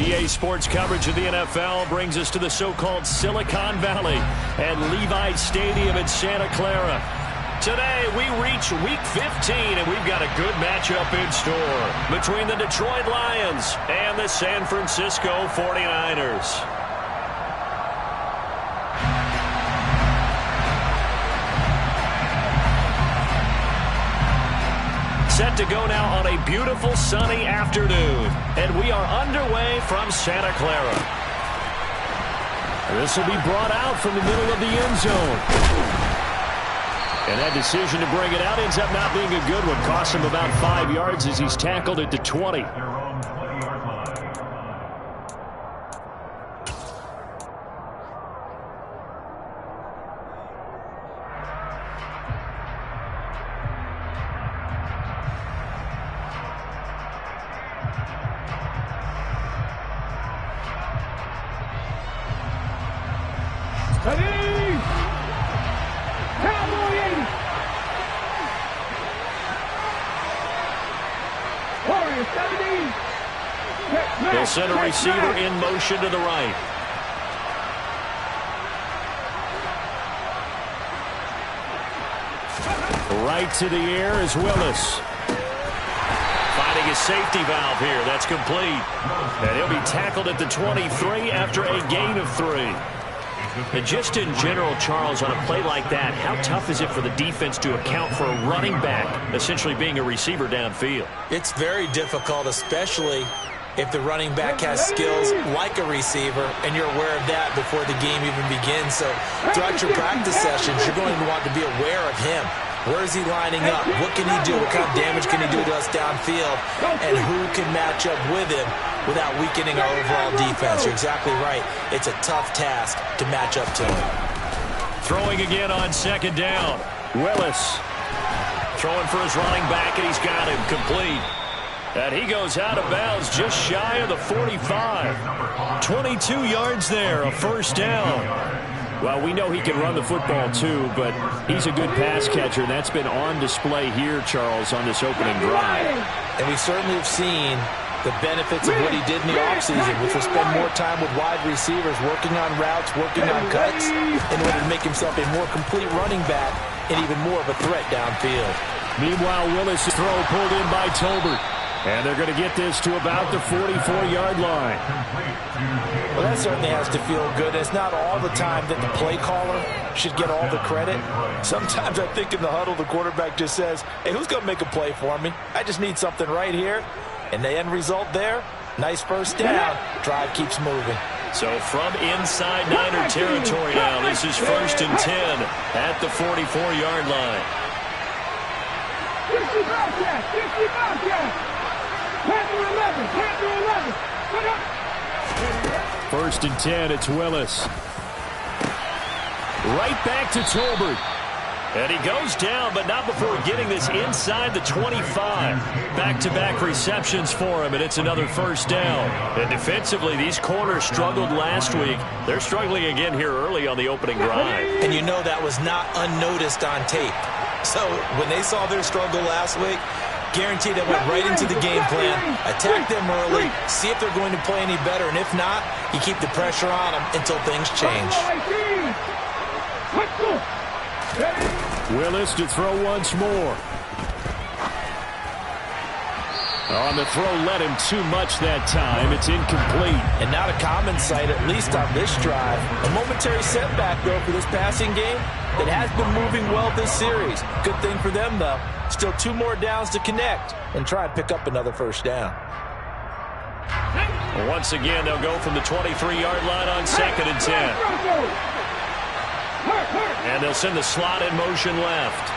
EA Sports coverage of the NFL brings us to the so-called Silicon Valley and Levi Stadium in Santa Clara. Today, we reach Week 15, and we've got a good matchup in store between the Detroit Lions and the San Francisco 49ers. Set to go now on a beautiful sunny afternoon, and we are underway from Santa Clara. This will be brought out from the middle of the end zone. And that decision to bring it out ends up not being a good one. Costs him about 5 yards as he's tackled at the 20. They'll send a receiver in motion to the right. Right to the air is Willis. Finding his safety valve here. That's complete. And he'll be tackled at the 23 after a gain of 3. And just in general, Charles, on a play like that, how tough is it for the defense to account for a running back essentially being a receiver downfield? It's very difficult, especially if the running back has skills like a receiver, and you're aware of that before the game even begins. So throughout your practice sessions, you're going to want to be aware of him. Where is he lining up? What can he do? What kind of damage can he do to us downfield? And who can match up with him without weakening our overall defense? You're exactly right. It's a tough task to match up to him. Throwing again on second down. Willis throwing for his running back, and he's got him complete. And he goes out of bounds just shy of the 45. 22 yards there, a first down. Well, we know he can run the football too, but he's a good pass catcher, and that's been on display here, Charles, on this opening drive. And we certainly have seen the benefits of what he did in the offseason, which was spend more time with wide receivers, working on routes, working on cuts, in order to make himself a more complete running back and even more of a threat downfield. Meanwhile, Willis' throw pulled in by Tolbert. And they're going to get this to about the 44-yard line. Well, that certainly has to feel good. It's not all the time that the play caller should get all the credit. Sometimes I think in the huddle, the quarterback just says, hey, who's going to make a play for me? I just need something right here. And the end result there, nice first down. Drive keeps moving. So from inside Niner territory now, this is 1st and 10 at the 44-yard line. 1st and 10, it's Willis. Right back to Tolbert. And he goes down, but not before getting this inside the 25. Back-to-back receptions for him, and it's another first down. And defensively, these corners struggled last week. They're struggling again here early on the opening drive. And you know that was not unnoticed on tape. So when they saw their struggle last week, guaranteed they went right into the game plan, attack them early, see if they're going to play any better, and if not, you keep the pressure on them until things change. Willis to throw once more. On the throw, led him too much that time. It's incomplete. And not a common sight, at least on this drive. A momentary setback, though, for this passing game that has been moving well this series. Good thing for them, though. Still 2 more downs to connect and try and pick up another first down. Once again, they'll go from the 23-yard line on 2nd and 10. And they'll send the slot in motion left.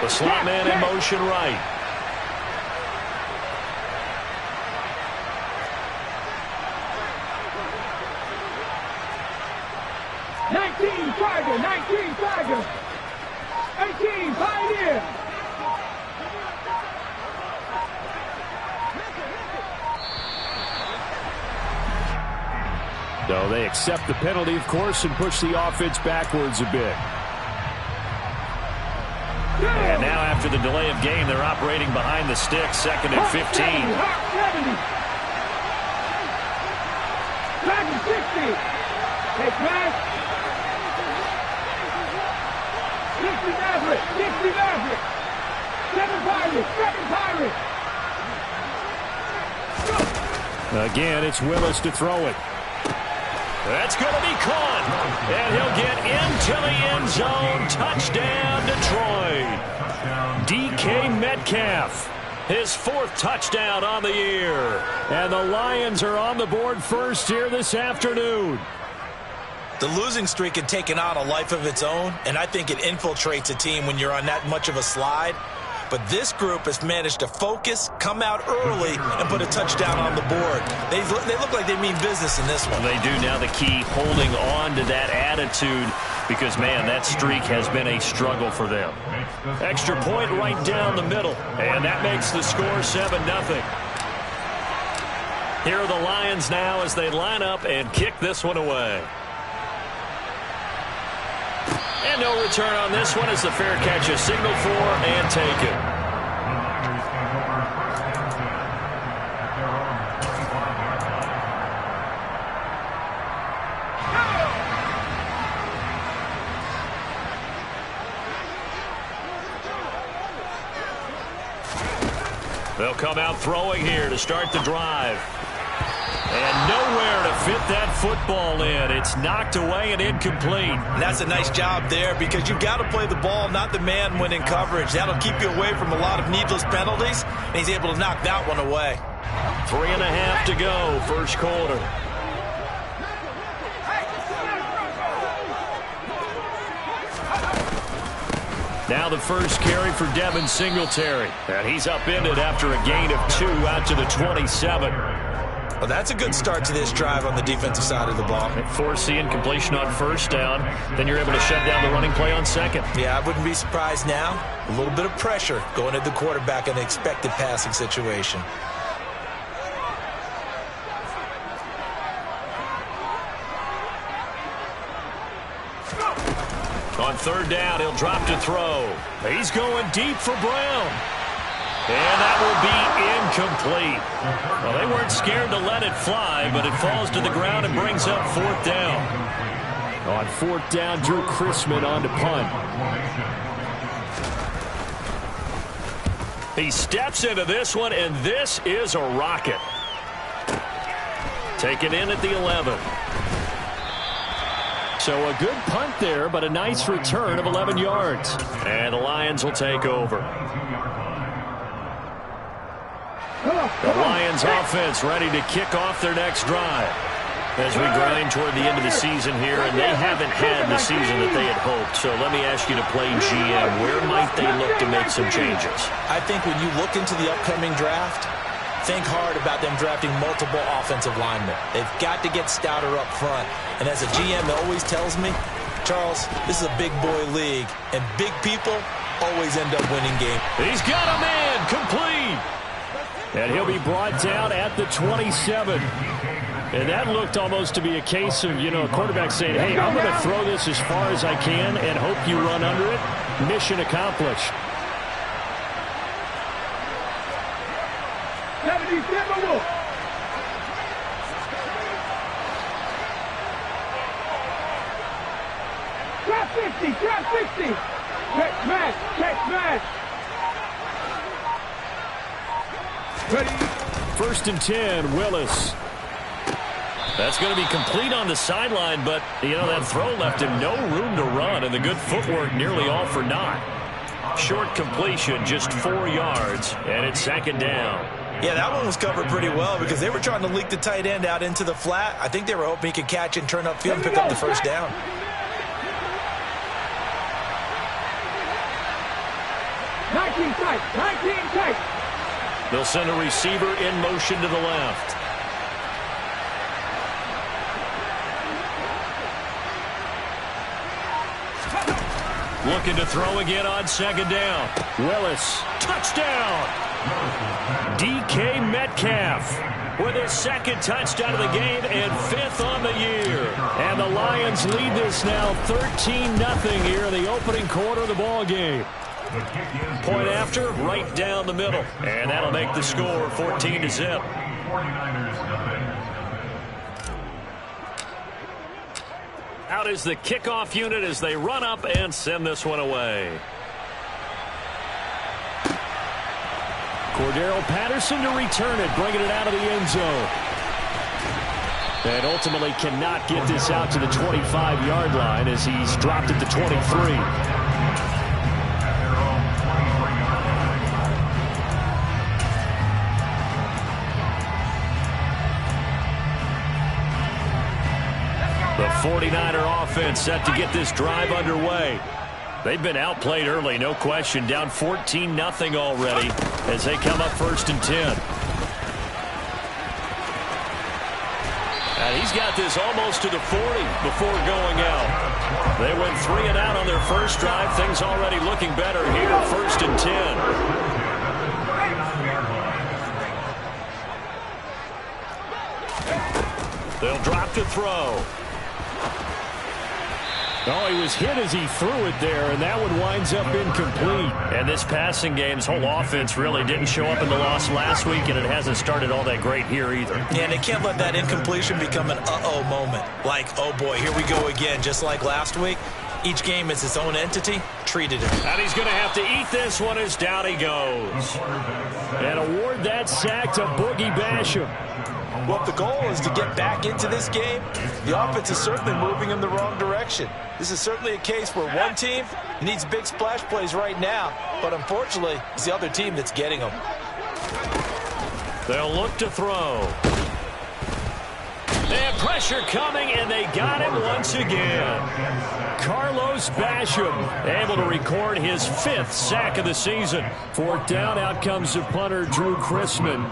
The slot man in motion right. Tiger, 19 Tiger, 18 Pioneer. No, they accept the penalty, of course, and push the offense backwards a bit. And now after the delay of game, they're operating behind the sticks, 2nd and 15. 70. Back to 60. Take back. 60 Maverick. 60 Maverick. 7 Pirates. 7 Pirates. Again, it's Willis to throw it. That's going to be caught. And he'll get into the end zone. Touchdown, Detroit. DK Metcalf, his 4th touchdown on the year. And the Lions are on the board first here this afternoon. The losing streak had taken on a life of its own, and I think it infiltrates a team when you're on that much of a slide. But this group has managed to focus, come out early, and put a touchdown on the board. They look like they mean business in this one. They do. Now the key, holding on to that attitude, because, man, that streak has been a struggle for them. Extra point right down the middle, and that makes the score 7-0. Here are the Lions now as they line up and kick this one away. And no return on this one as the fair catch is signaled for and taken. They'll come out throwing here to start the drive. And nowhere to fit that football in. It's knocked away and incomplete. And that's a nice job there because you've got to play the ball, not the man when in coverage. That'll keep you away from a lot of needless penalties, and he's able to knock that one away. 3.5 to go, first quarter. Now the first carry for Devin Singletary. And he's upended after a gain of 2 out to the 27. Well, that's a good start to this drive on the defensive side of the ball. Force the incompletion on first down. Then you're able to shut down the running play on second. Yeah, I wouldn't be surprised now. A little bit of pressure going at the quarterback in the expected passing situation. On third down, he'll drop to throw. He's going deep for Brown. And that will be incomplete. Well, they weren't scared to let it fly, but it falls to the ground and brings up 4th down. On 4th down, Drew Chrisman on to punt. He steps into this one, and this is a rocket. Taken in at the 11. So a good punt there, but a nice return of 11 yards. And the Lions will take over. The Lions offense ready to kick off their next drive as we grind toward the end of the season here, and they haven't had the season that they had hoped. So let me ask you to play GM. Where might they look to make some changes? I think when you look into the upcoming draft, think hard about them drafting multiple offensive linemen. They've got to get stouter up front. And as a GM always tells me, Charles, this is a big boy league, and big people always end up winning games. He's got a man complete. And he'll be brought down at the 27. And that looked almost to be a case of, a quarterback saying, hey, I'm going to throw this as far as I can and hope you run under it. Mission accomplished. 77 Wolf. Trap 50, trap 60. Check match. Ready. 1st and 10, Willis. That's going to be complete on the sideline, but, that throw left him no room to run, and the good footwork nearly all for naught. Short completion, just 4 yards, and it's 2nd down. Yeah, that one was covered pretty well because they were trying to leak the tight end out into the flat. I think they were hoping he could catch and turn upfield and pick up the first down. Nineteen tight. They'll send a receiver in motion to the left. Looking to throw again on 2nd down. Willis, touchdown! DK Metcalf with his 2nd touchdown of the game and 5th on the year. And the Lions lead this now 13-0 here in the opening quarter of the ball game. Point after, right down the middle. And that'll make the score 14-0. Out is the kickoff unit as they run up and send this one away. Cordero Patterson to return it, bringing it out of the end zone. And ultimately cannot get this out to the 25-yard line as he's dropped at the 23. The 49er offense set to get this drive underway. They've been outplayed early, no question. Down 14-0 already as they come up 1st and 10. And he's got this almost to the 40 before going out. They went 3 and out on their first drive. Things already looking better here, 1st and 10. They'll drop to throw. Oh, he was hit as he threw it there, and that one winds up incomplete. And this passing game's whole offense really didn't show up in the loss last week, and it hasn't started all that great here either. Yeah, and they can't let that incompletion become an uh-oh moment. Like, oh boy, here we go again, just like last week. Each game is its own entity. Treated it. And he's going to have to eat this one as down he goes. And award that sack to Boogie Basham. Well, if the goal is to get back into this game, the offense is certainly moving in the wrong direction. This is certainly a case where one team needs big splash plays right now, but unfortunately, it's the other team that's getting them. They'll look to throw. They have pressure coming, and they got him once again. Carlos Basham able to record his 5th sack of the season. 4th down, out comes the punter, Drew Chrisman.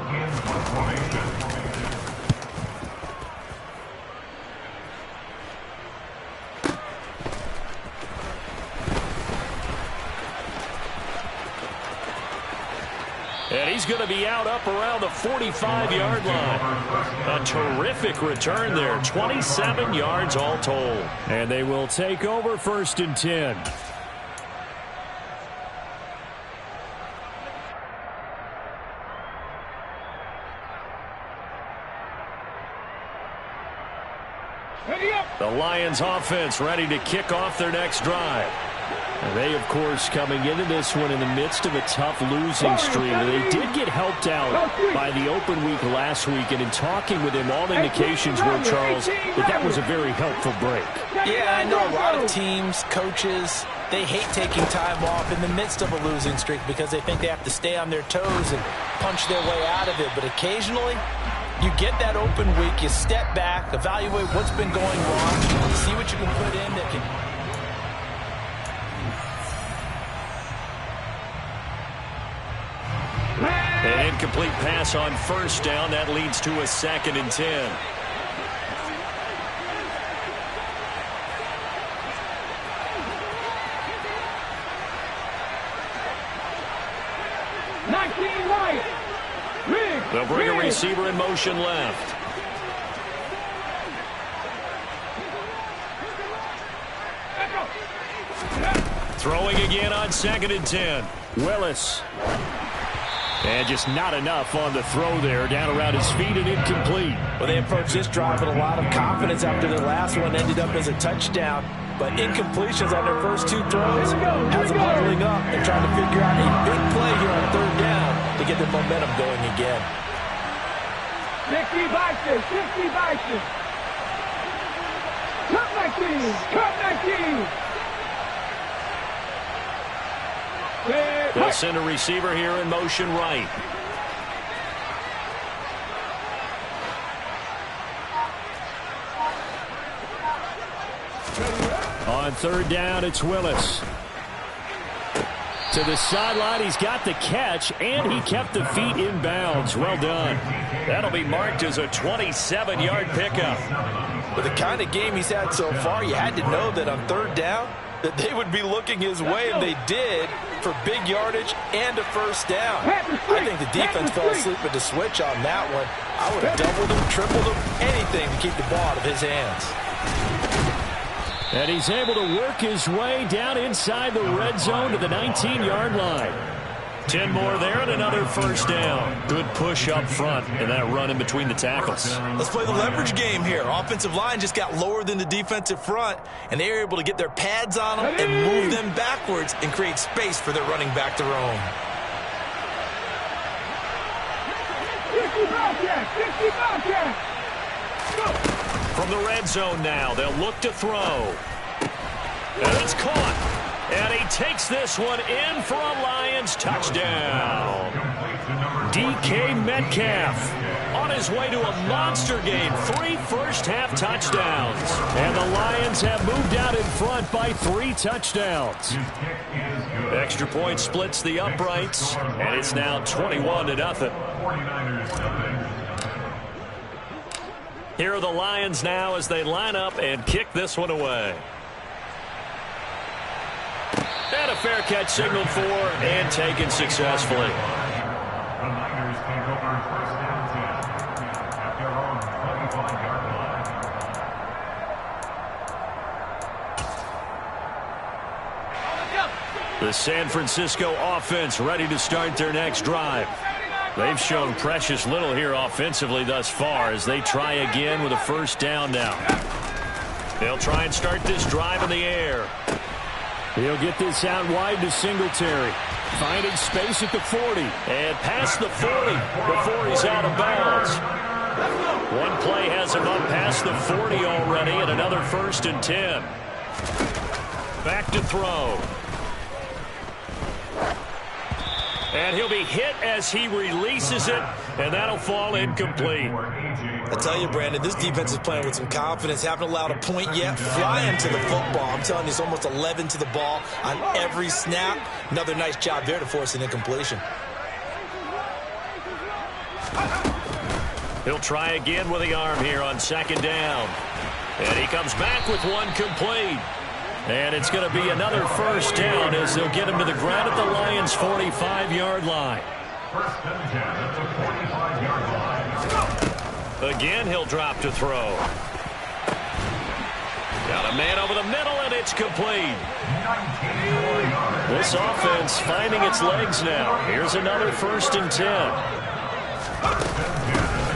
And he's going to be out up around the 45-yard line. A terrific return there. 27 yards all told. And they will take over 1st and 10. The Lions offense ready to kick off their next drive. And they, of course, coming into this one in the midst of a tough losing streak. They did get helped out by the open week last week, and in talking with him, all indications were, Charles, that was a very helpful break. Yeah, I know a lot of teams, coaches, they hate taking time off in the midst of a losing streak because they think they have to stay on their toes and punch their way out of it. But occasionally, you get that open week, you step back, evaluate what's been going wrong, see what you can put in that can... An incomplete pass on 1st down. That leads to a 2nd and 10. They'll bring a receiver in motion left. Throwing again on 2nd and 10. Willis. And just not enough on the throw there. Down around his feet and incomplete. Well, they approached this drive with a lot of confidence after the last one ended up as a touchdown. But incompletions on their first 2 throws has them huddling up and trying to figure out a big play here on 3rd down to get their momentum going again. 60 Bison, 60 Bison. Cut 19, cut 19. They'll send a receiver here in motion right. On 3rd down, it's Willis. To the sideline, he's got the catch, and he kept the feet in bounds. Well done. That'll be marked as a 27-yard pickup. With the kind of game he's had so far, you had to know that on 3rd down, that they would be looking his way, and they did, for big yardage and a 1st down. I think the defense fell asleep at the switch on that one. I would have doubled him, tripled him, anything to keep the ball out of his hands. And he's able to work his way down inside the red zone to the 19-yard line. 10 more there and another first down. Good push up front and that run in between the tackles. Let's play the leverage game here. Offensive line just got lower than the defensive front, and they were able to get their pads on them and move them backwards and create space for their running back to roam. 50 Bobcats! 50 Bobcats! From the red zone now, they'll look to throw. And it's caught. And he takes this one in for a Lions touchdown. DK Metcalf on his way to a monster game. 3 first-half touchdowns. And the Lions have moved out in front by 3 touchdowns. Extra point splits the uprights, and it's now 21-0. Here are the Lions now as they line up and kick this one away. And a fair catch signaled for and taken successfully. The Niners take over first down 10 at their own 25-yard line. The San Francisco offense ready to start their next drive. They've shown precious little here offensively thus far as they try again with a first down now. They'll try and start this drive in the air. He'll get this out wide to Singletary. Finding space at the 40. And past the 40 before he's out of bounds. One play has him up past the 40 already, and another 1st and 10. Back to throw. And he'll be hit as he releases it, and that'll fall incomplete. I tell you, Brandon, this defense is playing with some confidence. Haven't allowed a point yet. Flying to the football. I'm telling you, it's almost 11 to the ball on every snap. Another nice job there to force an incompletion. He'll try again with the arm here on 2nd down. And he comes back with one complete. And it's going to be another first down as they'll get him to the ground at the Lions' 45-yard line. First and 10 at the 45-yard line. Again, he'll drop to throw. Got a man over the middle, and it's complete. This offense finding its legs now. Here's another 1st and 10.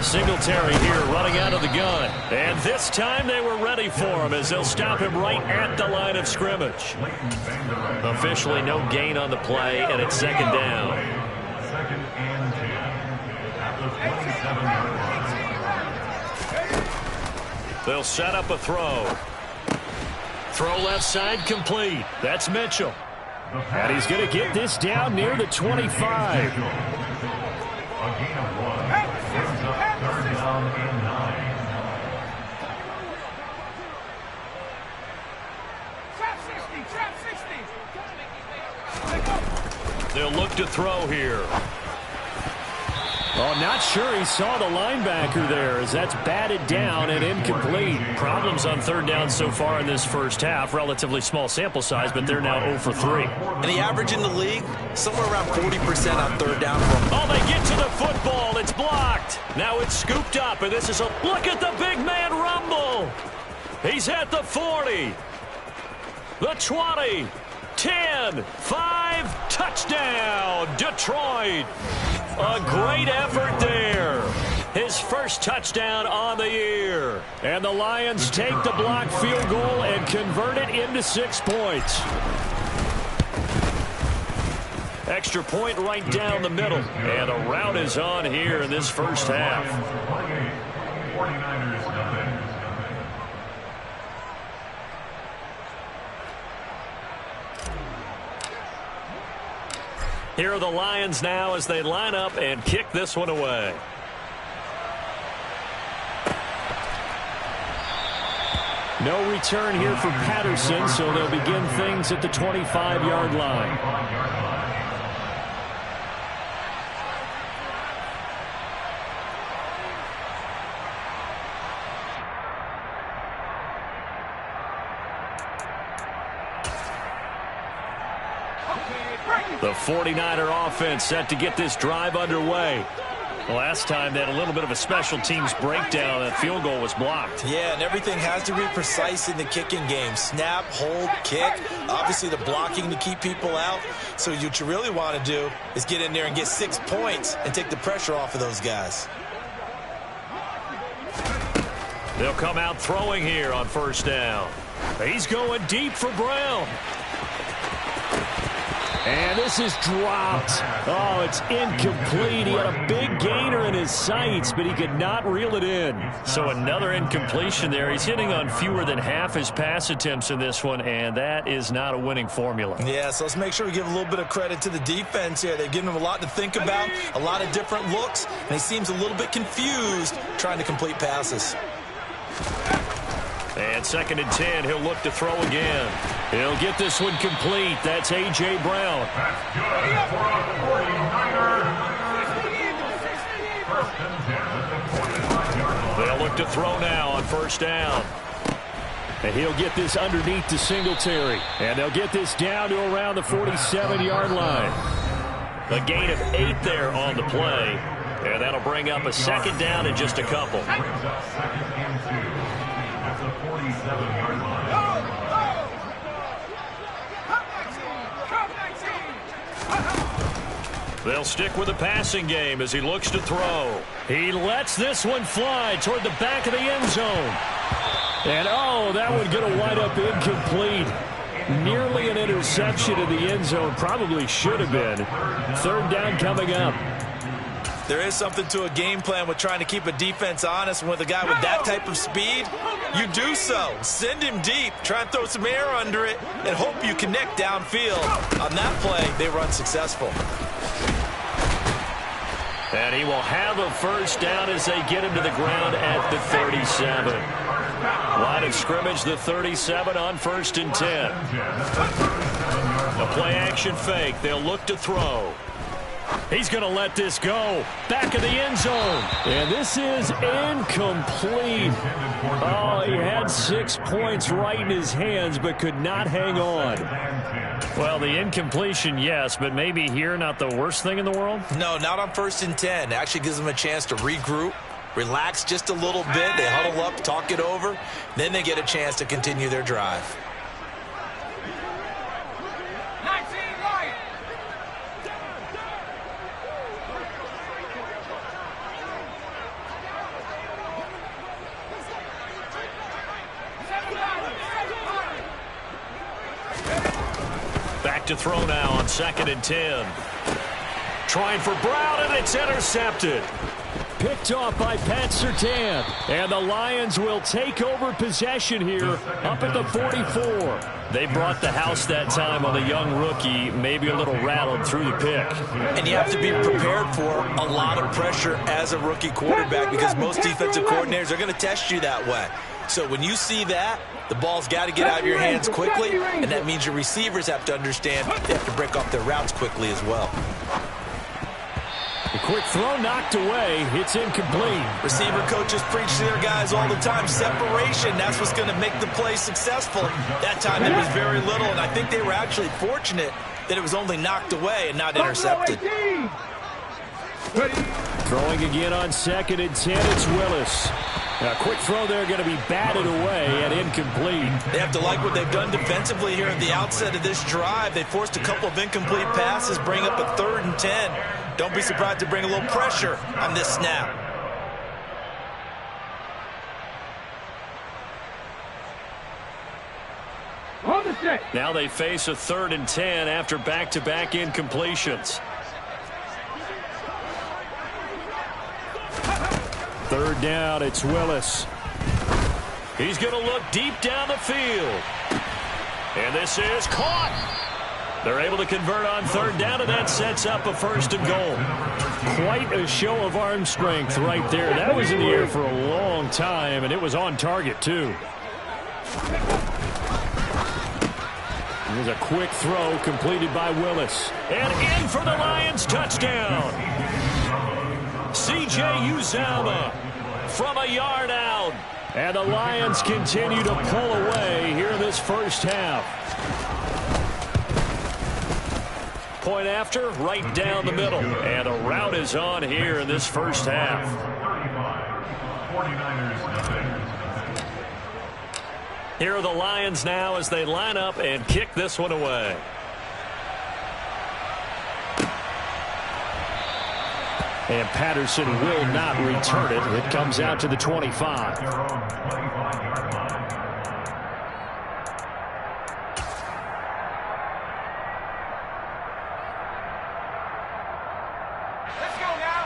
Singletary here running out of the gun. And this time they were ready for him as they'll stop him right at the line of scrimmage. Officially no gain on the play, and it's 2nd down. 2nd and 10 at the 27-yard line. They'll set up a throw. Throw left side complete. That's Mitchell. And he's going to get this down near the 25. A gain of 1. Brings up 3rd down and 9. They'll look to throw here. Oh, not sure he saw the linebacker there as that's batted down and incomplete. Problems on 3rd down so far in this first half. Relatively small sample size, but they're now 0 for 3. And the average in the league, somewhere around 40% on 3rd down. Oh, they get to the football. It's blocked. Now it's scooped up, and this is a look at the big man rumble. He's at the 40, the 20, 10, 5, touchdown, Detroit. A great effort there. His first touchdown on the year. And the Lions take the blocked field goal and convert it into 6 points. Extra point right down the middle. And the route is on here in this first half. 49ers nothing. Here are the Lions now as they line up and kick this one away. No return here for Patterson, so they'll begin things at the 25-yard line. The 49er offense set to get this drive underway. Last time they had a little bit of a special teams breakdown. That field goal was blocked. Yeah, and everything has to be precise in the kicking game. Snap, hold, kick. Obviously the blocking to keep people out. So what you really want to do is get in there and get 6 points and take the pressure off of those guys. They'll come out throwing here on first down. He's going deep for Brown. And this is dropped. Oh, it's incomplete. He had a big gainer in his sights, but he could not reel it in. So another incompletion there. He's hitting on fewer than half his pass attempts in this one, and that is not a winning formula. Yeah, so let's make sure we give a little bit of credit to the defense here. They've given him a lot to think about, a lot of different looks, and he seems a little bit confused trying to complete passes. And 2nd and 10, he'll look to throw again. He'll get this one complete. That's A.J. Brown. That's good for a 49er. First and 10 at the 45-yard line. They'll look to throw now on first down. And he'll get this underneath to Singletary. And they'll get this down to around the 47-yard line. A gain of 8 there on the play. And that'll bring up a 2nd down in just a couple. Brings up 2nd and 2. That's a 47-yard line. They'll stick with the passing game as he looks to throw. He lets this one fly toward the back of the end zone. And, oh, that one going to wind up incomplete. Nearly an interception in the end zone. Probably should have been. 3rd down coming up. There is something to a game plan with trying to keep a defense honest. And with a guy with that type of speed, you do so. Send him deep. Try and throw some air under it and hope you connect downfield. On that play, they were unsuccessful. And he will have a first down as they get him to the ground at the 37. Line of scrimmage, the 37 on 1st and 10. A play-action fake. They'll look to throw. He's going to let this go. Back of the end zone. And this is incomplete. Oh, he had 6 points right in his hands, but could not hang on. Well, the incompletion, yes, but maybe here not the worst thing in the world? No, not on 1st and 10. It actually gives them a chance to regroup, relax just a little bit. They huddle up, talk it over. Then they get a chance to continue their drive. Back to throw now on 2nd and 10. Trying for Brown, and it's intercepted. Picked off by Pat Surtain. And the Lions will take over possession here up at the 44. They brought the house that time on the young rookie, maybe a little rattled through the pick. And you have to be prepared for a lot of pressure as a rookie quarterback because most defensive coordinators are going to test you that way. So when you see that, the ball's got to get out of your hands quickly, and that means your receivers have to understand they have to break off their routes quickly as well. A quick throw knocked away. It's incomplete. Receiver coaches preach to their guys all the time. Separation, that's what's going to make the play successful. That time it was very little, and I think they were actually fortunate that it was only knocked away and not intercepted. Throwing again on 2nd and 10, it's Willis. A quick throw there going to be batted away and incomplete. They have to like what they've done defensively here at the outset of this drive. They forced a couple of incomplete passes, bring up a 3rd and 10. Don't be surprised to bring a little pressure on this snap. Now they face a 3rd and 10 after back-to-back incompletions. 3rd down, it's Willis. He's going to look deep down the field. And this is caught. They're able to convert on 3rd down, and that sets up a 1st and goal. Quite a show of arm strength right there. That was in the air for a long time, and it was on target, too. Here's a quick throw completed by Willis. And in for the Lions touchdown. C.J. Uzomah from a yard out. And the Lions continue to pull away here in this first half. Point after, right down the middle. And a rout is on here in this first half. 49ers. Here are the Lions now as they line up and kick this one away. And Patterson will not return it. It comes out to the 25. Their own 25-yard line.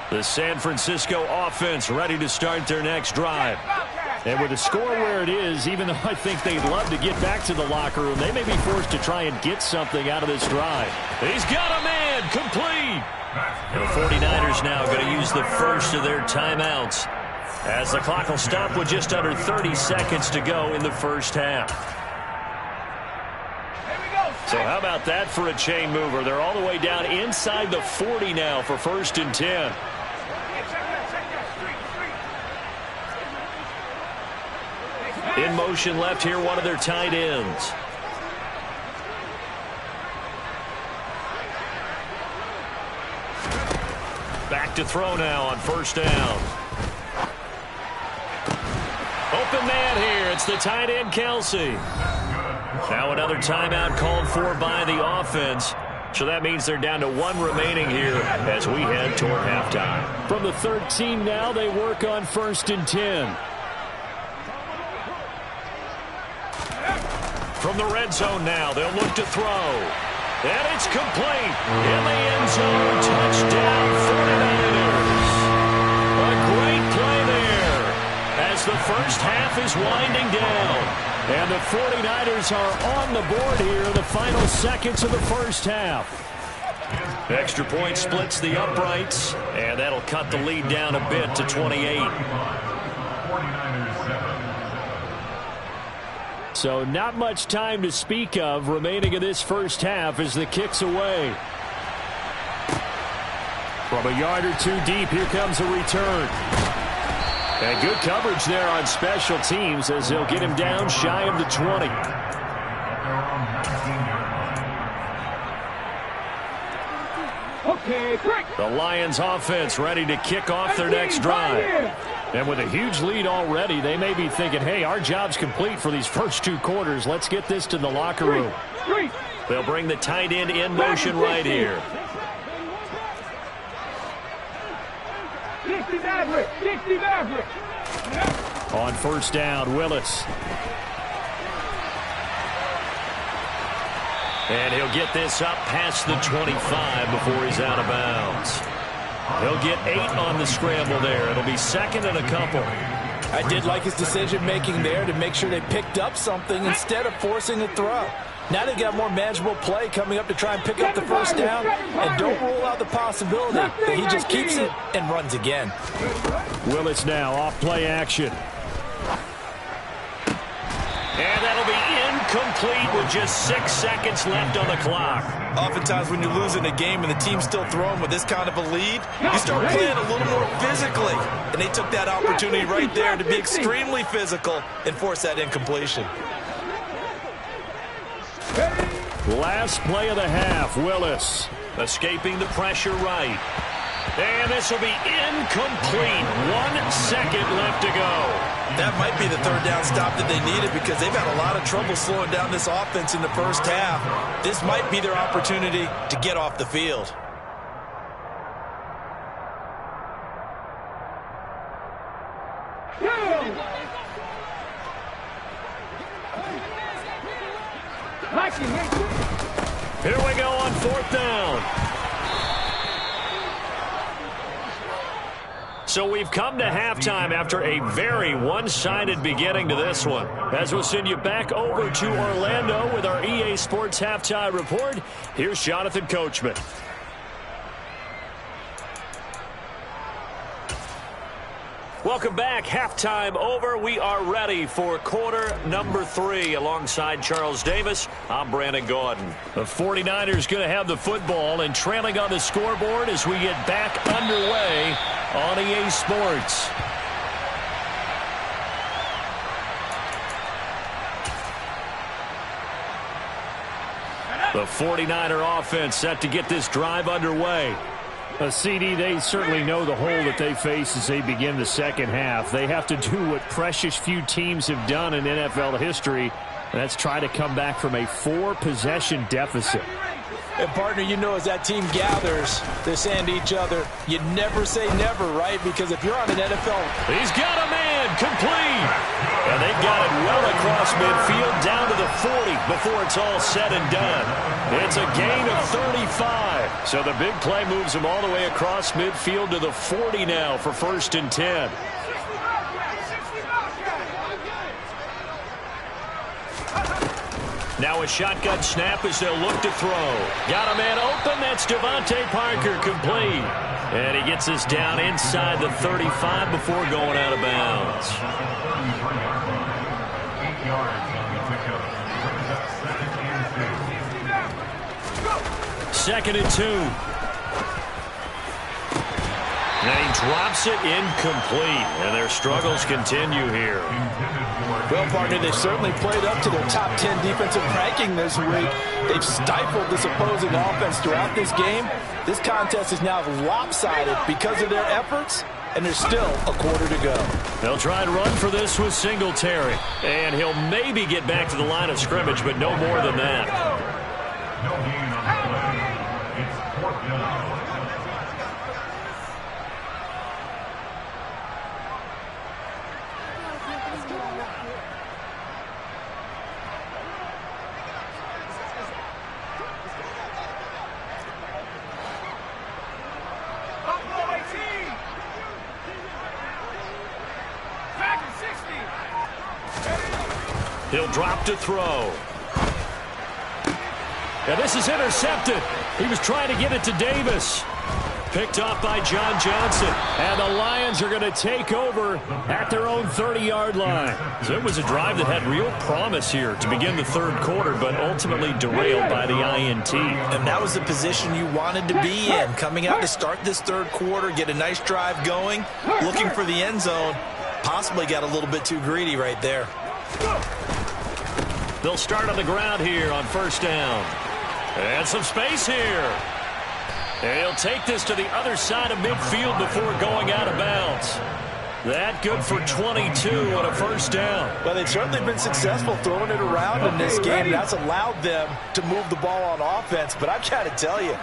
The San Francisco offense ready to start their next drive. And with the score where it is, even though I think they'd love to get back to the locker room, they may be forced to try and get something out of this drive. He's got a man, complete. And the 49ers now going to use the first of their timeouts as the clock will stop with just under 30 seconds to go in the first half. So how about that for a chain mover? They're all the way down inside the 40 now for 1st and 10. In motion left here, one of their tight ends. Back to throw now on 1st down. Open man here. It's the tight end, Kelsey. Now another timeout called for by the offense. So that means they're down to 1 remaining here as we head toward halftime. From the 13 now, they work on 1st and 10. From the red zone now, they'll look to throw. And it's complete. In the end zone, touchdown 49ers. A great play there as the first half is winding down. And the 49ers are on the board here in the final seconds of the first half. Extra point splits the uprights, and that'll cut the lead down a bit to 28. 49ers 7. So not much time to speak of remaining in this first half as the kick's away. From a yard or two deep, here comes a return. And good coverage there on special teams as they'll get him down shy of the 20. Okay, break. The Lions offense ready to kick off their next drive. And with a huge lead already, they may be thinking, hey, our job's complete for these first 2 quarters. Let's get this to the locker room. They'll bring the tight end in motion right here. 60 Maverick, 60 Maverick. On 1st down, Willis. And he'll get this up past the 25 before he's out of bounds. He'll get 8 on the scramble there. It'll be 2nd and a couple. I did like his decision-making there to make sure they picked up something instead of forcing a throw. Now they got more manageable play coming up to try and pick up the 1st down, and don't rule out the possibility that he just keeps it and runs again. Willis now off play action. And that'll be incomplete with just 6 seconds left on the clock. Oftentimes when you lose in a game and the team's still throwing with this kind of a lead, you start playing a little more physically. And they took that opportunity right there to be extremely physical and force that incompletion. Last play of the half, Willis. Escaping the pressure right. And this will be incomplete. 1 second left to go. That might be the 3rd down stop that they needed because they've had a lot of trouble slowing down this offense in the first half. This might be their opportunity to get off the field. Here we go on 4th down. So we've come to halftime after a very one-sided beginning to this one. As we'll send you back over to Orlando with our EA Sports Halftime Report, here's Jonathan Coachman. Welcome back. Halftime over. We are ready for quarter number 3. Alongside Charles Davis, I'm Brandon Gaudin. The 49ers going to have the football and trailing on the scoreboard as we get back underway on EA Sports. The 49er offense set to get this drive underway. CD, they certainly know the hole that they face as they begin the second half. They have to do what precious few teams have done in NFL history, and that's try to come back from a 4-possession deficit. And, partner, you know as that team gathers, they're saying to each other, you never say never, right? Because if you're on an NFL... He's got a man, complete. And they've got it well across midfield, down to the 40 before it's all said and done. It's a gain of 35. So the big play moves them all the way across midfield to the 40 now for 1st and 10. Now a shotgun snap as they'll look to throw. Got a man open. That's Devontae Parker, complete. And he gets us down inside the 35 before going out of bounds. 8 yards on the pickup. Brings up 2nd and 2. And he drops it incomplete. And their struggles continue here. Well, partner, they certainly played up to their top 10 defensive ranking this week. They've stifled this opposing offense throughout this game. This contest is now lopsided because of their efforts, and there's still a quarter to go. They'll try and run for this with Singletary. And he'll maybe get back to the line of scrimmage, but no more than that. No gain on the play. It's 4th down. He'll drop to throw. And this is intercepted. He was trying to get it to Davis. Picked off by John Johnson. And the Lions are going to take over at their own 30-yard line. So it was a drive that had real promise here to begin the 3rd quarter, but ultimately derailed by the INT. And that was the position you wanted to be in. Coming out to start this 3rd quarter, get a nice drive going, looking for the end zone. Possibly got a little bit too greedy right there. They'll start on the ground here on 1st down. And some space here. And he'll take this to the other side of midfield before going out of bounds. That good for 22 on a 1st down. Well, they've certainly been successful throwing it around in this game. That's allowed them to move the ball on offense. But I've got to tell you,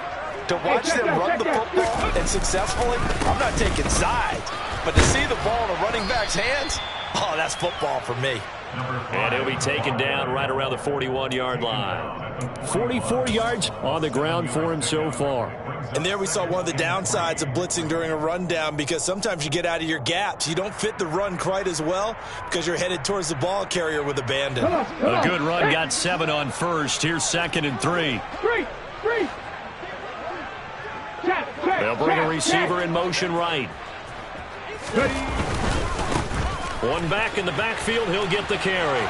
to watch them run the football and successfully, I'm not taking sides. But to see the ball in a running back's hands, oh, that's football for me. And he'll be taken down right around the 41-yard line. 44 yards on the ground for him so far. And there we saw one of the downsides of blitzing during a rundown, because sometimes you get out of your gaps. You don't fit the run quite as well because you're headed towards the ball carrier with abandon. A good run, got 7 on 1st. Here's 2nd and 3. They'll bring a receiver in motion right. One back in the backfield, he'll get the carry.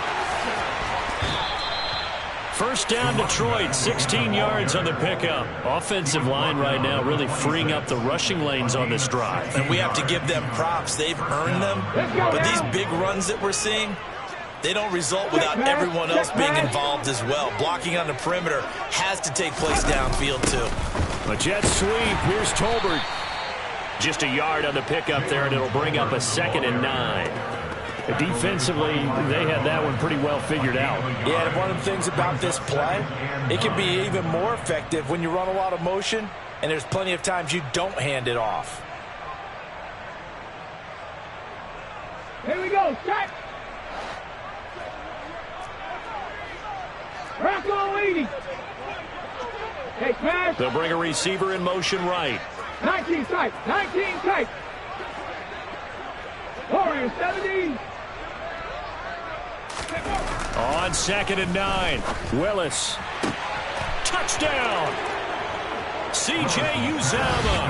1st down Detroit, 16 yards on the pickup. Offensive line right now really freeing up the rushing lanes on this drive. And we have to give them props. They've earned them. But these big runs that we're seeing, they don't result without everyone else being involved as well. Blocking on the perimeter has to take place downfield too. A jet sweep, here's Tolbert. Just a yard on the pickup there, and it'll bring up a 2nd and 9. Defensively, they had that one pretty well figured out. Yeah, and one of the things about this play, it can be even more effective when you run a lot of motion, and there's plenty of times you don't hand it off. Here we go, set. Rocco leading. Hey, pass. They'll bring a receiver in motion right. 19 tight, 19 tight. Warriors 17. On 2nd and 9, Willis. Touchdown! C.J. Uzomah,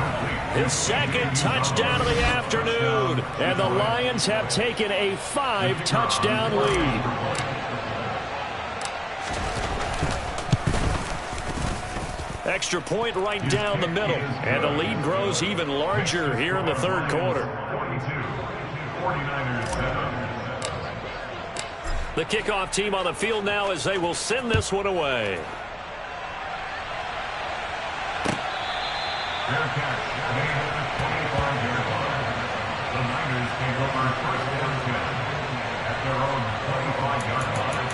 his 2nd touchdown of the afternoon. And the Lions have taken a 5-touchdown lead. Extra point right down the middle. And the lead grows even larger here in the 3rd quarter. 49ers set up. The kickoff team on the field now as they will send this one away. Fair catch. Made at the 25-yard line. The Niners take over first and 10 at their own 25-yard line.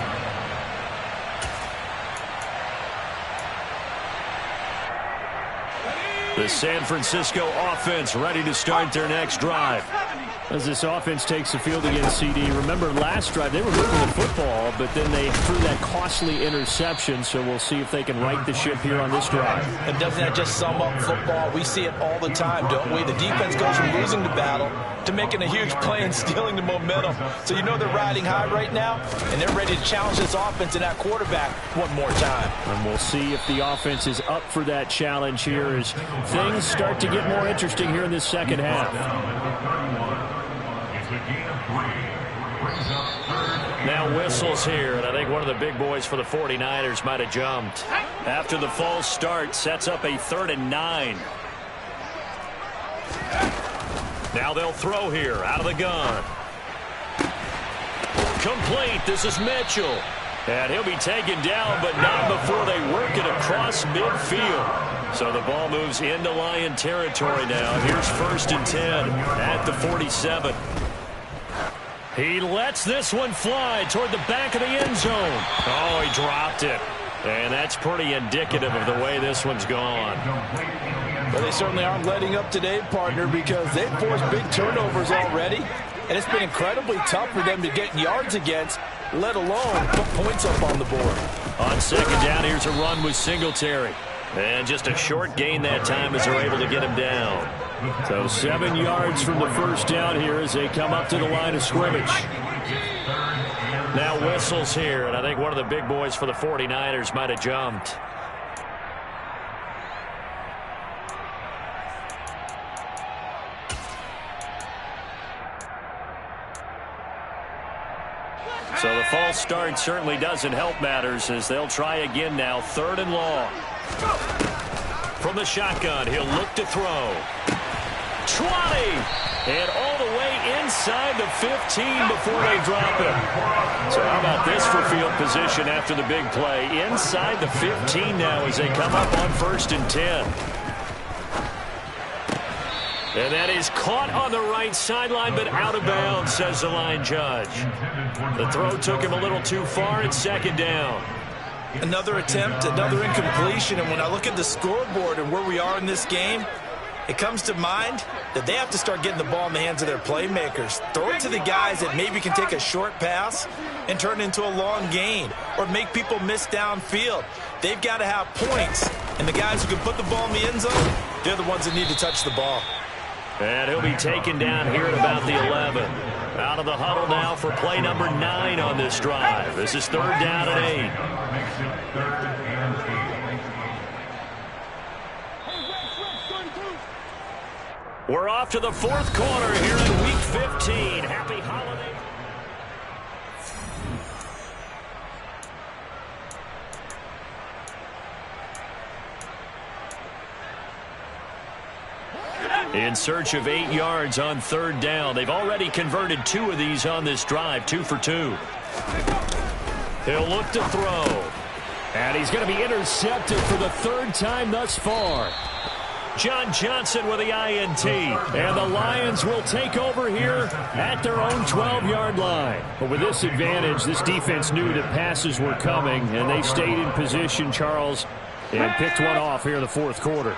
The San Francisco offense ready to start their next drive. As this offense takes the field against CD, remember last drive they were moving the football, but then they threw that costly interception, so we'll see if they can right the ship here on this drive. And doesn't that just sum up football? We see it all the time, don't we? The defense goes from losing the battle to making a huge play and stealing the momentum. So you know they're riding high right now, and they're ready to challenge this offense and that quarterback one more time. And we'll see if the offense is up for that challenge here as things start to get more interesting here in this second half. Now whistles here, and I think one of the big boys for the 49ers might have jumped. After the false start, sets up a 3rd and 9. Now they'll throw here, out of the gun. Complete, this is Mitchell. And he'll be taken down, but not before they work it across midfield. So the ball moves into Lion territory now. Here's 1st and 10 at the 47. He lets this one fly toward the back of the end zone. Oh, he dropped it. And that's pretty indicative of the way this one's gone. Well, they certainly aren't letting up today, partner, because they've forced big turnovers already. And it's been incredibly tough for them to get yards against, let alone put points up on the board. On 2nd down, here's a run with Singletary. And just a short gain that time as they're able to get him down. So 7 yards from the first down here as they come up to the line of scrimmage. Now whistles here, and I think one of the big boys for the 49ers might have jumped. So the false start certainly doesn't help matters as they'll try again now. 3rd and long. From the shotgun, he'll look to throw. 20! And all the way inside the 15 before they drop him. So how about this for field position after the big play? Inside the 15 now as they come up on 1st and 10. And that is caught on the right sideline, but out of bounds, says the line judge. The throw took him a little too far at 2nd down. Another attempt, another incompletion, and when I look at the scoreboard and where we are in this game, it comes to mind that they have to start getting the ball in the hands of their playmakers. Throw it to the guys that maybe can take a short pass and turn it into a long gain or make people miss downfield. They've got to have points, and the guys who can put the ball in the end zone, they're the ones that need to touch the ball. And he'll be taken down here at about the 11. Out of the huddle now for play number 9 on this drive. This is 3rd down and 8. We're off to the 4th quarter here in Week 15. Happy holiday. In search of 8 yards on 3rd down. They've already converted 2 of these on this drive, 2 for 2. He'll look to throw. And he's going to be intercepted for the 3rd time thus far. John Johnson with the INT. And the Lions will take over here at their own 12-yard line. But with this advantage, this defense knew that passes were coming, and they stayed in position, Charles, and picked one off here in the 4th quarter.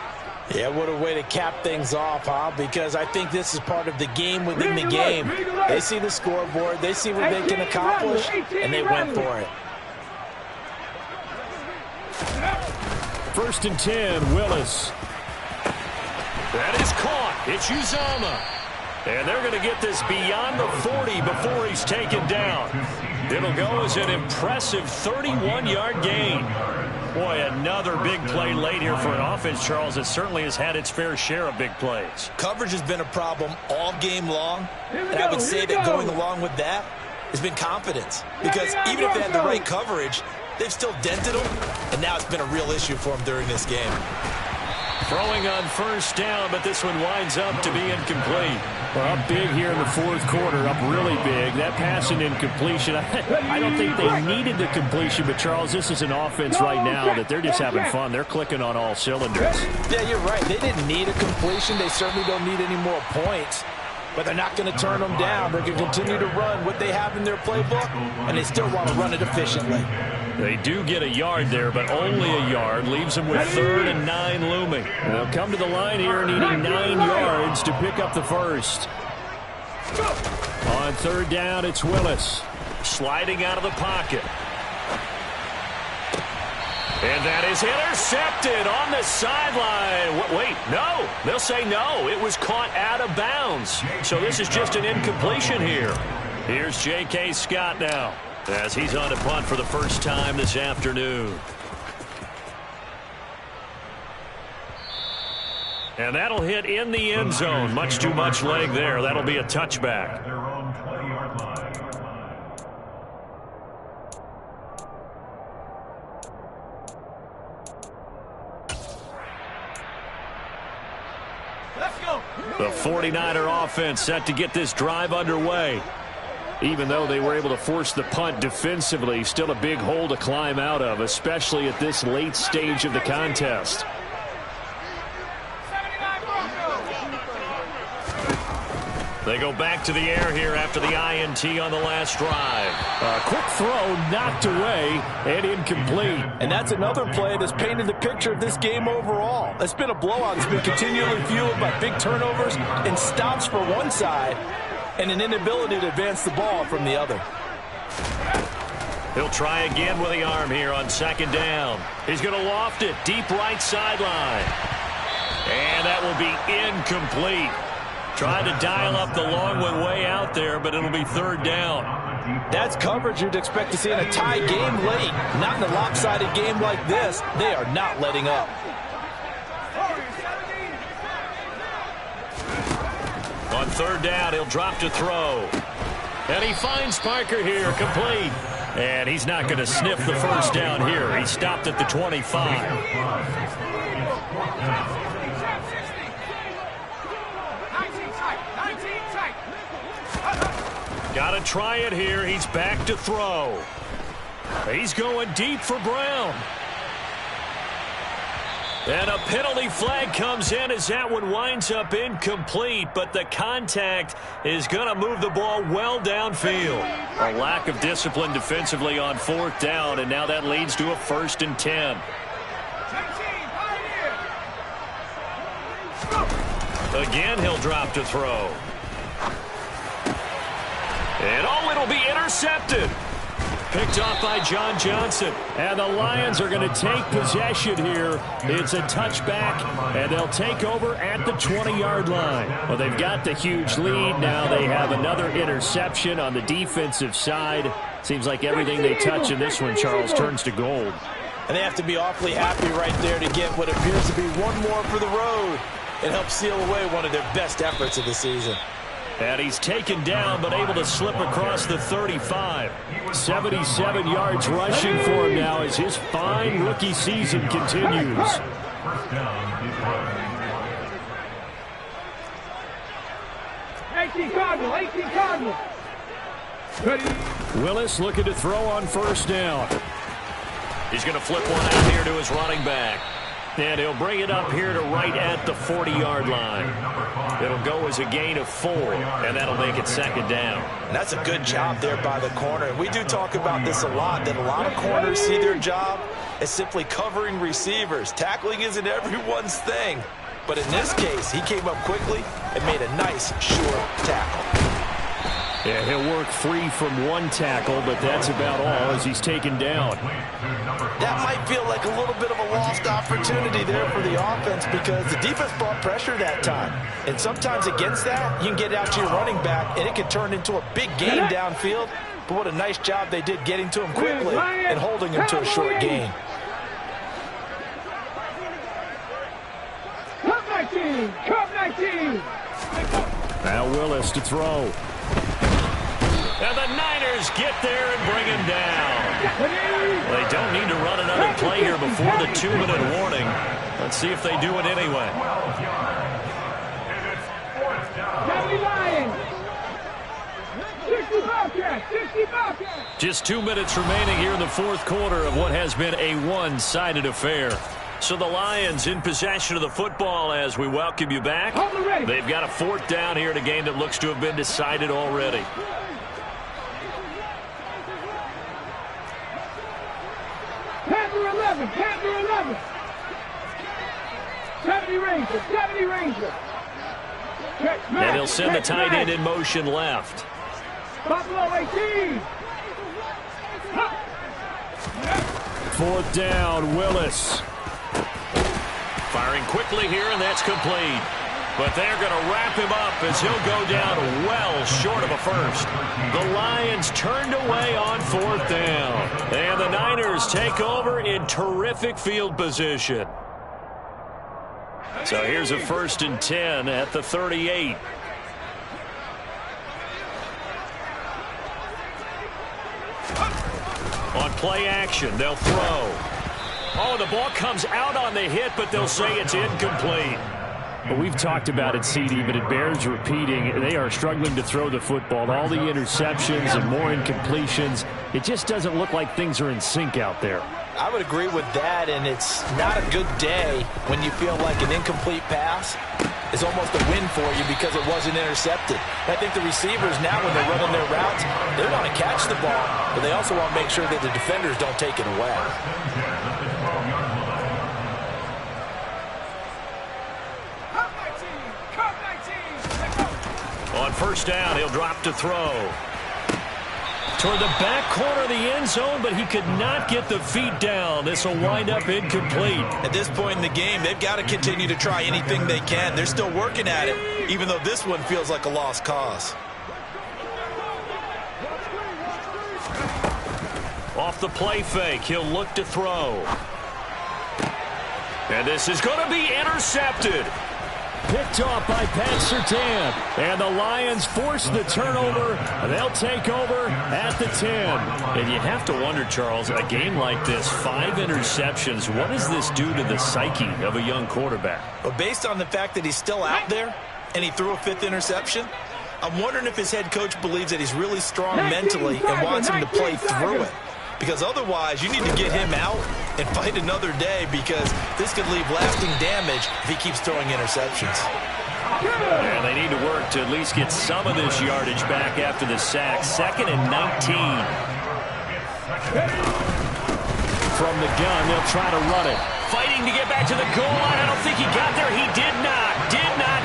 Yeah, what a way to cap things off, huh? Because I think this is part of the game within the game. They see the scoreboard, they see what they can accomplish, and they went for it. 1st and 10, Willis. That is caught. It's Uzomah. And they're going to get this beyond the 40 before he's taken down. It'll go as an impressive 31-yard gain. Boy, another big play late here for an offense, Charles, that certainly has had its fair share of big plays. Coverage has been a problem all game long, and I would say that going along with that has been confidence. Because even if they had the right coverage, they've still dented them, and now it's been a real issue for them during this game. Throwing on 1st down, but this one winds up to be incomplete. Well, up big here in the fourth quarter, up really big. That pass and incompletion, I don't think they needed the completion, but Charles, this is an offense right now that they're just having fun. They're clicking on all cylinders. Yeah, you're right. They didn't need a completion. They certainly don't need any more points. But they're not going to turn them down. They're going to continue to run what they have in their playbook, and they still want to run it efficiently. They do get a yard there, but only a yard. Leaves them with 3rd and 9 looming. They'll come to the line here needing 9 yards to pick up the first. On 3rd down, it's Willis. Sliding out of the pocket. And that is intercepted on the sideline. Wait, no. They'll say no. It was caught out of bounds. So this is just an incompletion here. Here's J.K. Scott now as he's on to punt for the first time this afternoon. And that'll hit in the end zone. Much too much leg there. That'll be a touchback. Their own 20-yard line. The 49er offense set to get this drive underway. Even though they were able to force the punt defensively, still a big hole to climb out of, especially at this late stage of the contest. They go back to the air here after the INT on the last drive. A quick throw knocked away and incomplete. And that's another play that's painted the picture of this game overall. It's been a blowout. It's been continually fueled by big turnovers and stops for one side and an inability to advance the ball from the other. He'll try again with the arm here on 2nd down. He's going to loft it deep right sideline. And that will be incomplete. Trying to dial up the long one way out there, but it'll be 3rd down. That's coverage you'd expect to see in a tie game late. Not in a lopsided game like this. They are not letting up. On 3rd down, he'll drop to throw. And he finds Parker here, complete. And he's not going to sniff the first down here. He stopped at the 25. Got to try it here. He's back to throw. He's going deep for Brown. And a penalty flag comes in as that one winds up incomplete, but the contact is going to move the ball well downfield. A lack of discipline defensively on 4th down, and now that leads to a 1st and 10. Again, he'll drop to throw. And it'll be intercepted. Picked off by John Johnson. And the Lions are going to take possession here. It's a touchback, and they'll take over at the 20-yard line. Well, they've got the huge lead. Now they have another interception on the defensive side. Seems like everything they touch in this one, Charles, turns to gold. And they have to be awfully happy right there to get what appears to be one more for the road. It helps seal away one of their best efforts of the season. And he's taken down, but able to slip across the 35. 77 yards rushing for him now as his fine rookie season continues. 18 Cardinal, 18 Cardinal. Ready. Willis looking to throw on 1st down. He's going to flip one out here to his running back. And he'll bring it up here to right at the 40-yard line. It'll go as a gain of 4, and that'll make it 2nd down. And that's a good job there by the corner. We do talk about this a lot, that a lot of corners see their job as simply covering receivers. Tackling isn't everyone's thing. But in this case, he came up quickly and made a nice, short tackle. Yeah, he'll work free from one tackle, but that's about all as he's taken down. That might feel like a little bit of a lost opportunity there for the offense because the defense brought pressure that time. And sometimes against that, you can get out to your running back, and it can turn into a big gain downfield. But what a nice job they did getting to him quickly and holding him to a short gain. Cup 19, Cup 19. Now Willis to throw. And the Niners get there and bring him down. Well, they don't need to run another play here before the 2-minute warning. Let's see if they do it anyway. 70 Lions. 60 Bobcats. 60 Bobcats. Just 2 minutes remaining here in the fourth quarter of what has been a one-sided affair. So the Lions in possession of the football as we welcome you back. They've got a fourth down here in a game that looks to have been decided already. Panther 11. Panther 11. 70 Ranger. 70 Ranger. And he'll send the tight end in motion left. Buffalo 18. Fourth down, Willis. Firing quickly here, and that's complete. But they're going to wrap him up as he'll go down well short of a first. The Lions turned away on fourth down. And the Niners take over in terrific field position. So here's a 1st and 10 at the 38. On play action, they'll throw. Oh, the ball comes out on the hit, but they'll say it's incomplete. Well, we've talked about it, CD, but it bears repeating. They are struggling to throw the football. All the interceptions and more incompletions. It just doesn't look like things are in sync out there. I would agree with that, and it's not a good day when you feel like an incomplete pass is almost a win for you because it wasn't intercepted. I think the receivers now, when they're running their routes, they want to catch the ball, but they also want to make sure that the defenders don't take it away. On first down, he'll drop to throw. Toward the back corner of the end zone, but he could not get the feet down. This will wind up incomplete. At this point in the game, they've got to continue to try anything they can. They're still working at it, even though this one feels like a lost cause. Off the play fake, he'll look to throw. And this is going to be intercepted. Picked off by Pat Surtain. And the Lions force the turnover. They'll take over at the 10. And you have to wonder, Charles, a game like this, 5 interceptions, what does this do to the psyche of a young quarterback? But based on the fact that he's still out there and he threw a 5th interception, I'm wondering if his head coach believes that he's really strong mentally and wants him to play through it. Because otherwise, you need to get him out and fight another day, because this could leave lasting damage if he keeps throwing interceptions. And they need to work to at least get some of this yardage back after the sack. 2nd and 19. From the gun, they'll try to run it. Fighting to get back to the goal line. I don't think he got there. He did not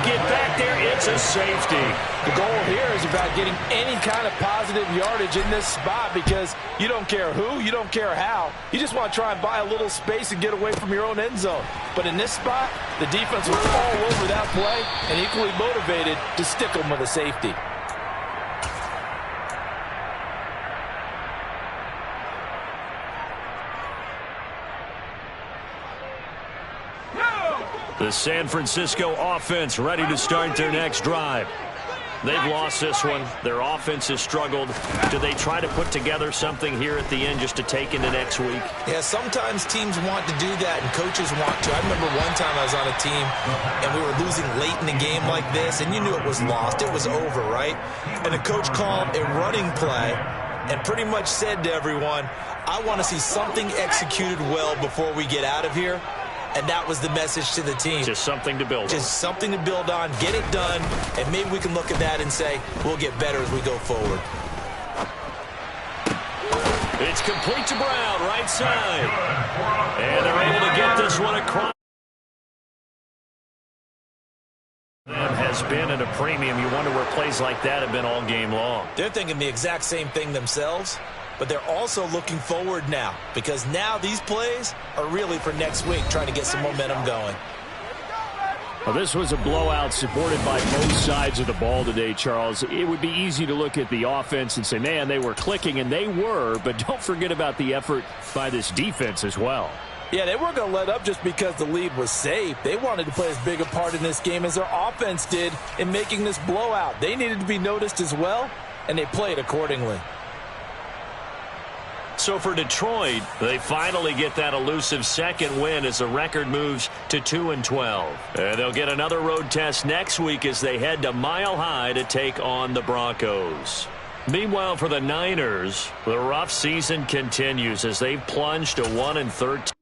get back there. It's a safety. The goal here is about getting any kind of positive yardage in this spot, because you don't care who, you don't care how. You just want to try and buy a little space and get away from your own end zone. But in this spot, the defense was all over that play and equally motivated to stick them with a safety. The San Francisco offense ready to start their next drive. They've lost this one. Their offense has struggled. Do they try to put together something here at the end just to take into next week? Yeah, sometimes teams want to do that and coaches want to. I remember one time I was on a team and we were losing late in the game like this, and you knew it was lost. It was over, right? And the coach called a running play and pretty much said to everyone, I want to see something executed well before we get out of here. And that was the message to the team. Just something to build on. Just something to build on, get it done, and maybe we can look at that and say, we'll get better as we go forward. It's complete to Brown, right side. And they're able to get this one across. Has been at a premium. You wonder where plays like that have been all game long. They're thinking the exact same thing themselves. But they're also looking forward now, because now these plays are really for next week, trying to get some momentum going. Well, this was a blowout supported by both sides of the ball today, Charles. It would be easy to look at the offense and say, man, they were clicking, and they were, but don't forget about the effort by this defense as well. Yeah, they weren't going to let up just because the lead was safe. They wanted to play as big a part in this game as their offense did in making this blowout. They needed to be noticed as well, and they played accordingly. So for Detroit, they finally get that elusive second win as the record moves to 2-12. And they'll get another road test next week as they head to Mile High to take on the Broncos. Meanwhile, for the Niners, the rough season continues as they've plunged to 1-13.